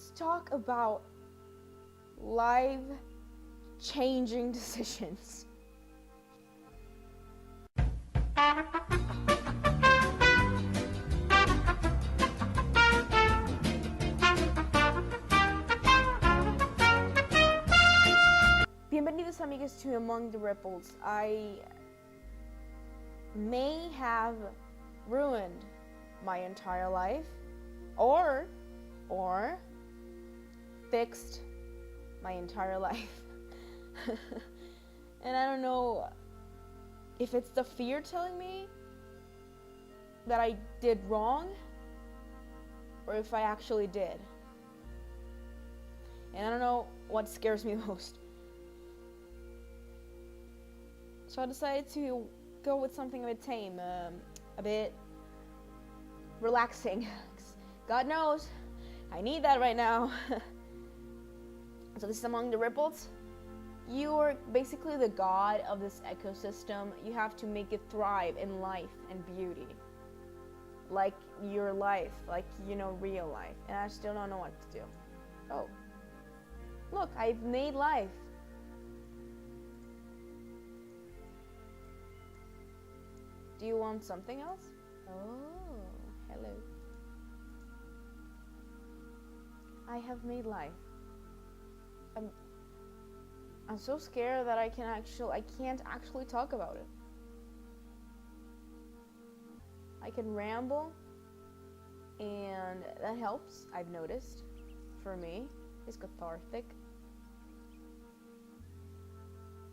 let's talk about life-changing decisions. Bienvenidos amigos to Among the Ripples. I may have ruined my entire life or fixed my entire life. And I don't know if it's the fear telling me that I did wrong or if I actually did. And I don't know what scares me most. So I decided to go with something a bit tame, a bit relaxing. God knows, I need that right now. So this is Among the Ripples. You are basically the god of this ecosystem. You have to make it thrive in life and beauty. Like your life, like real life. And I still don't know what to do. Oh, look, I've made life. Do you want something else? Oh, hello. I have made life. I'm so scared that I can't actually talk about it. I can ramble, and that helps, I've noticed. For me, it's cathartic.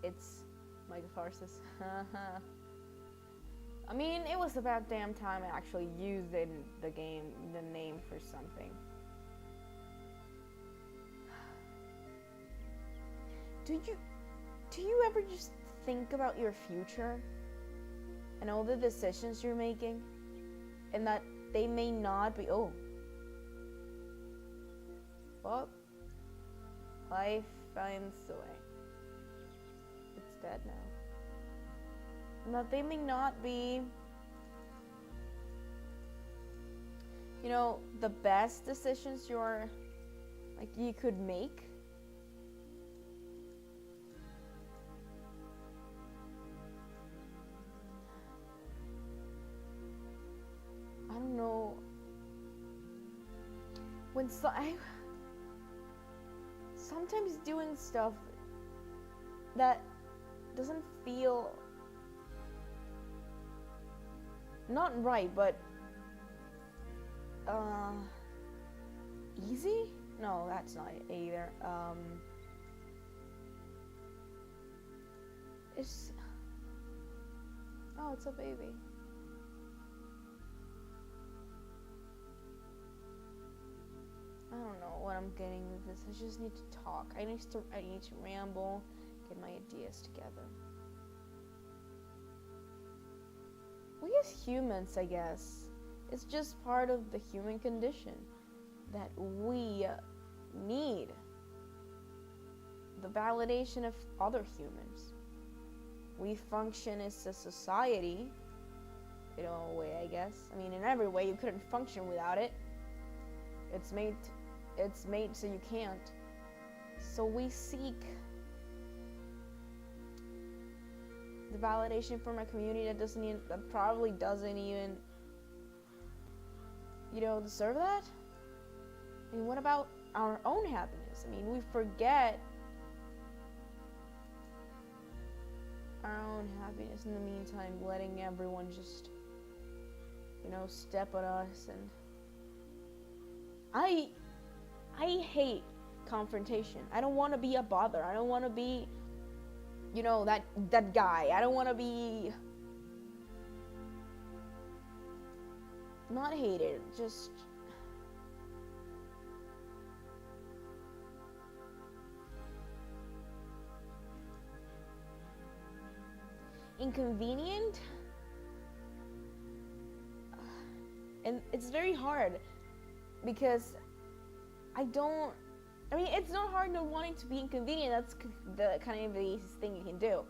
It's my catharsis. I mean, it was about damn time I actually used it in the game, the name for something. Do you ever just think about your future and all the decisions you're making, and that they may not be, well, life finds a way. It's dead now. And that they may not be, the best decisions you could make. I don't know. Sometimes doing stuff that doesn't feel not right, but easy? No, that's not it either. It's a baby. I don't know what I'm getting with this. I just need to talk. I need to ramble, get my ideas together. We as humans, I guess, it's just part of the human condition that we need the validation of other humans. We function as a society, in a way, I guess. I mean, in every way, you couldn't function without it. It's made so you can't. So we seek the validation from a community that probably doesn't even, deserve that. I mean, what about our own happiness? I mean, we forget our own happiness in the meantime, letting everyone just, step on us. And I hate confrontation. I don't want to be a bother. I don't want to be, that guy. I don't want to be not hated, just inconvenient. And it's very hard because it's not hard not wanting to be inconvenient. That's the kind of the easiest thing you can do.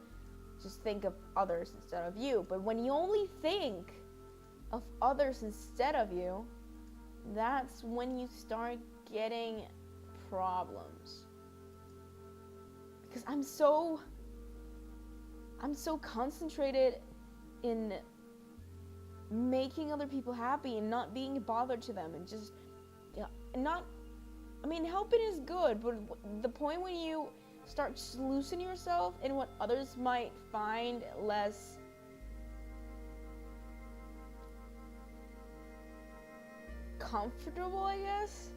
Just think of others instead of you. But when you only think of others instead of you, that's when you start getting problems. Because I'm so concentrated in making other people happy and not being a bother to them, and just, you know, not, I mean, helping is good, but the point when you start losing yourself in what others might find less comfortable, I guess,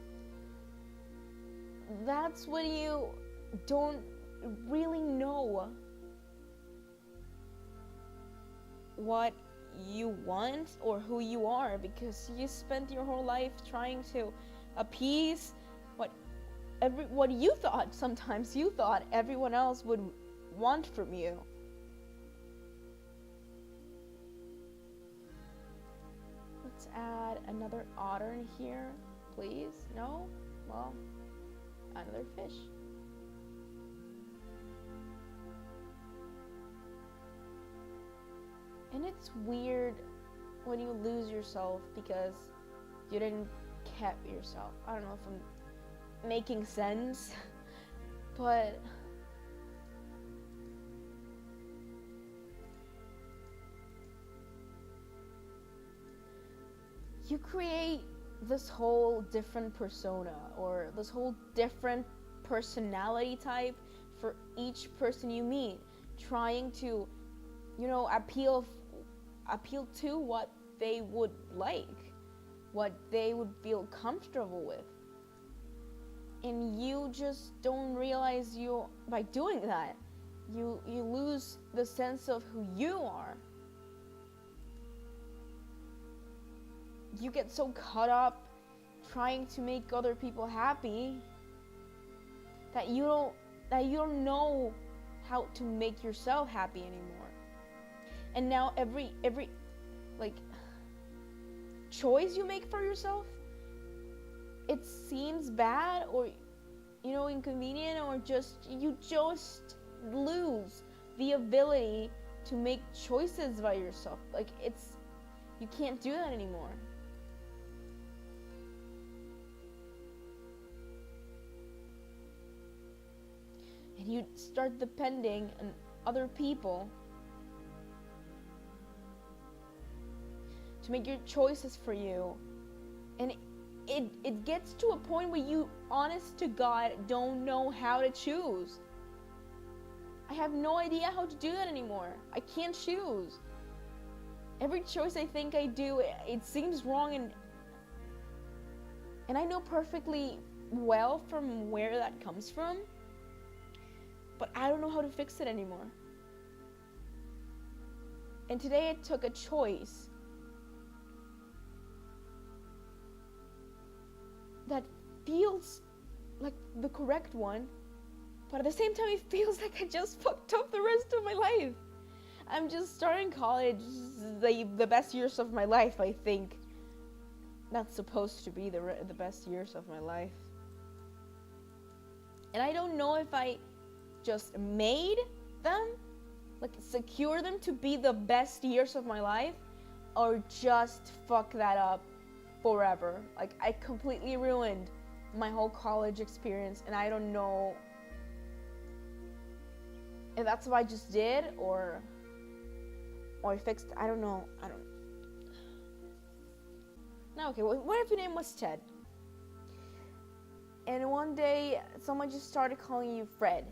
that's when you don't really know what you want or who you are, because you spent your whole life trying to appease what you thought, sometimes you thought everyone else would want from you. Let's add another otter in here, please. No? Well, another fish. And it's weird when you lose yourself because you didn't keep yourself. I don't know if I'm making sense, but you create this whole different persona, or this whole different personality type for each person you meet, trying to, you know, appeal to what they would like, what they would feel comfortable with. And you just don't realize by doing that, you lose the sense of who you are. You get so caught up trying to make other people happy that you don't know how to make yourself happy anymore. And now every like choice you make for yourself, it seems bad or, you know, inconvenient, or you just lose the ability to make choices by yourself. Like, you can't do that anymore. And you start depending on other people to make your choices for you. And it gets to a point where you, honest to God, don't know how to choose. I have no idea how to do that anymore. I can't choose. Every choice I think I do, it seems wrong, and I know perfectly well from where that comes from, but I don't know how to fix it anymore. And today I took a choice that feels like the correct one, but at the same time it feels like I just fucked up the rest of my life. I'm just starting college, the best years of my life, I think. That's supposed to be the best years of my life. And I don't know if I just made them, like secure them to be the best years of my life, or just fuck that up forever. Like, I completely ruined my whole college experience, and I don't know if that's what I just did, or I fixed. I don't know. No, okay, what if your name was Ted? And one day, someone just started calling you Fred.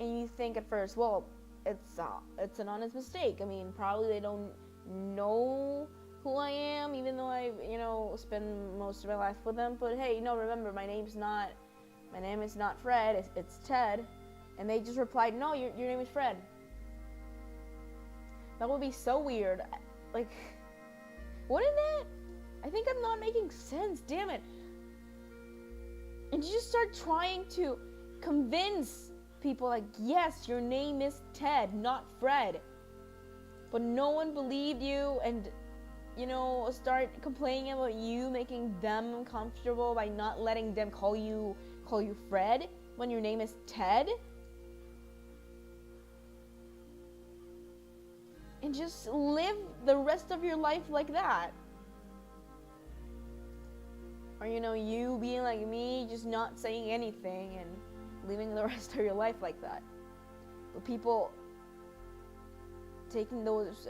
And you think at first, well, it's an honest mistake. I mean, probably they don't know who I am, even though I, spend most of my life with them. But hey, remember, my name is not Fred, it's Ted. And they just replied, no, your name is Fred. That would be so weird. Like, wouldn't it? I think I'm not making sense, damn it. And you just start trying to convince people, like, yes, your name is Ted, not Fred. But no one believed you, and start complaining about you making them uncomfortable by not letting them call you Fred when your name is Ted. And just live the rest of your life like that. Or, you being like me, just not saying anything and living the rest of your life like that. But people taking those,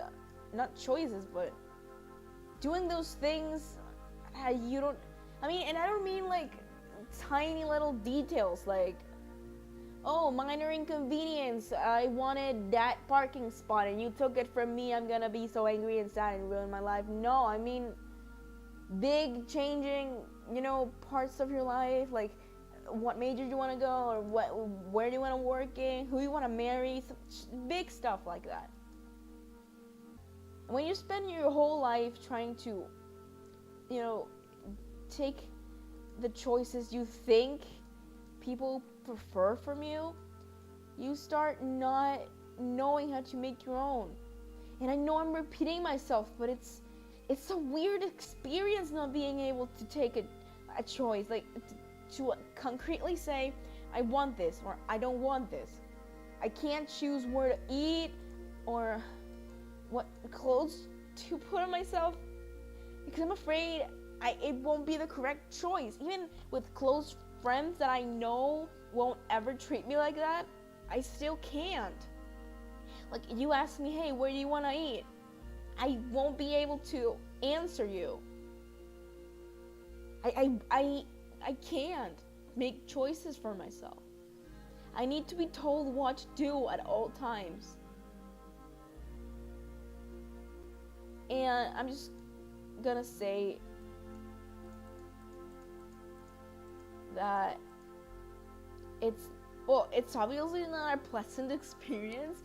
not choices, but doing those things you don't, and I don't mean like tiny little details like, oh, minor inconvenience, I wanted that parking spot and you took it from me, I'm gonna be so angry and sad and ruin my life. No, I mean big changing, parts of your life, like what major you want to go, or where do you want to work in, who you want to marry, big stuff like that. When you spend your whole life trying to, take the choices you think people prefer from you, you start not knowing how to make your own. And I know I'm repeating myself, but it's a weird experience not being able to take a choice, like to concretely say, I want this or I don't want this. I can't choose where to eat or what clothes to put on myself because I'm afraid it won't be the correct choice. Even with close friends that I know won't ever treat me like that, I still can't. Like, you ask me, hey, where do you want to eat? I won't be able to answer you. I can't make choices for myself. I need to be told what to do at all times. And I'm just gonna say that it's obviously not a pleasant experience,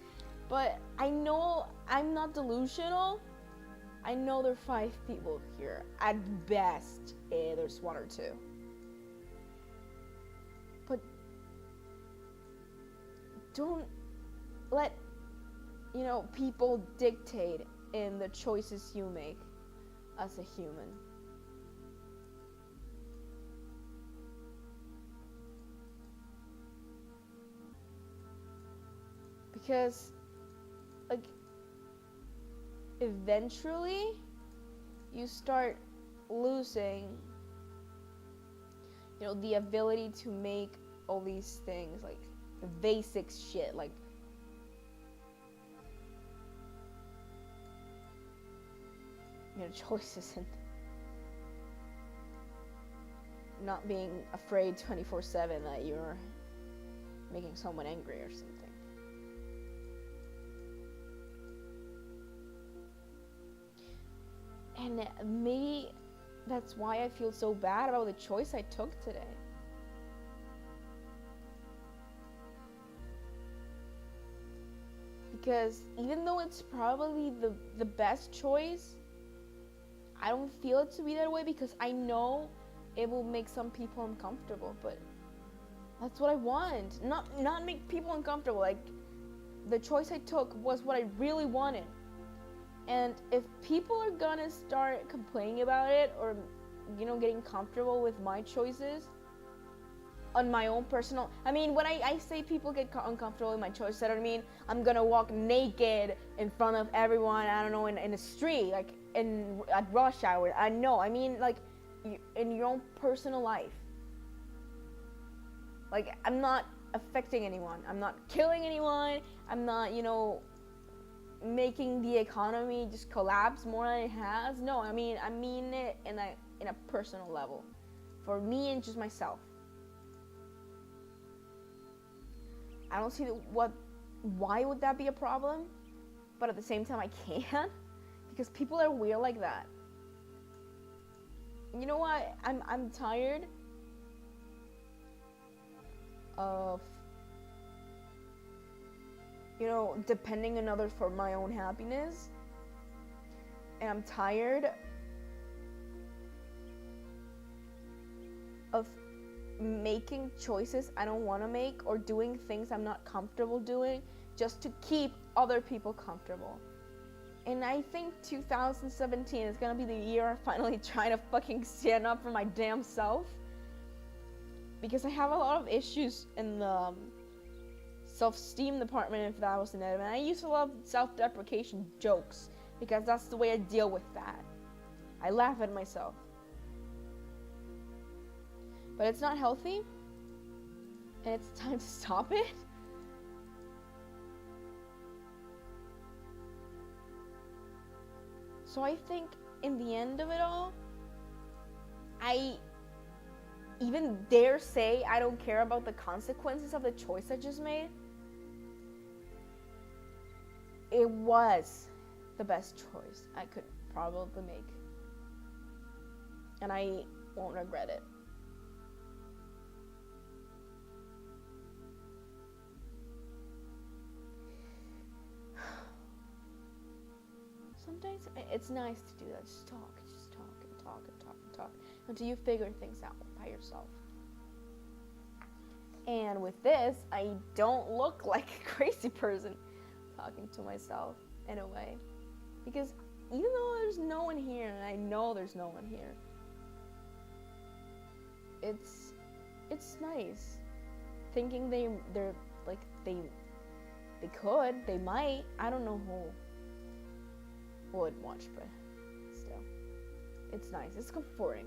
but I know I'm not delusional. I know there are 5 people here. At best, there's 1 or 2. But don't let, people dictate in the choices you make as a human. Because, like, eventually you start losing, the ability to make all these things, like the basic shit, like choices and not being afraid 24/7 that you're making someone angry or something. And maybe that's why I feel so bad about the choice I took today. Because even though it's probably the best choice, I don't feel it to be that way because I know it will make some people uncomfortable, but that's what I want. Not make people uncomfortable. Like, the choice I took was what I really wanted. And if people are gonna start complaining about it or, getting comfortable with my choices on my own personal... when I say people get uncomfortable with my choices, I don't mean I'm gonna walk naked in front of everyone, I don't know, in the street, like at rush hour. I mean, like, in your own personal life. Like, I'm not affecting anyone. I'm not killing anyone. I'm not, making the economy just collapse more than it has. No, I mean it in a personal level, for me and just myself. I don't see why would that be a problem, but at the same time I can't, because people are weird like that. You know what? I'm tired of depending on others for my own happiness. And I'm tired of making choices I don't want to make or doing things I'm not comfortable doing just to keep other people comfortable. And I think 2017 is gonna be the year I finally try to fucking stand up for my damn self. Because I have a lot of issues in the self-esteem department, if that was an element. I used to love self-deprecation jokes because that's the way I deal with that. I laugh at myself. but it's not healthy, and it's time to stop it. So I think in the end of it all, I even dare say I don't care about the consequences of the choice I just made. It was the best choice I could probably make. And I won't regret it. Sometimes it's nice to do that. Just talk and talk and talk and talk until you figure things out by yourself. And with this, I don't look like a crazy person talking to myself in a way. Because even though there's no one here, and I know there's no one here, it's nice thinking they might. I don't know who would watch, but still, it's nice. It's comforting.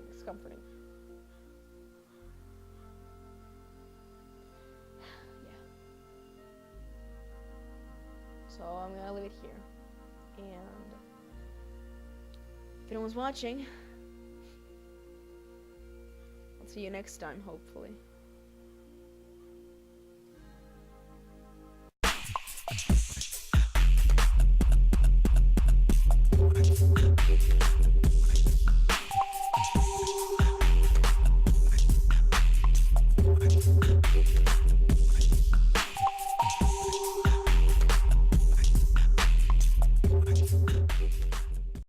Yeah. So I'm gonna leave it here, and if anyone's watching, I'll see you next time, hopefully.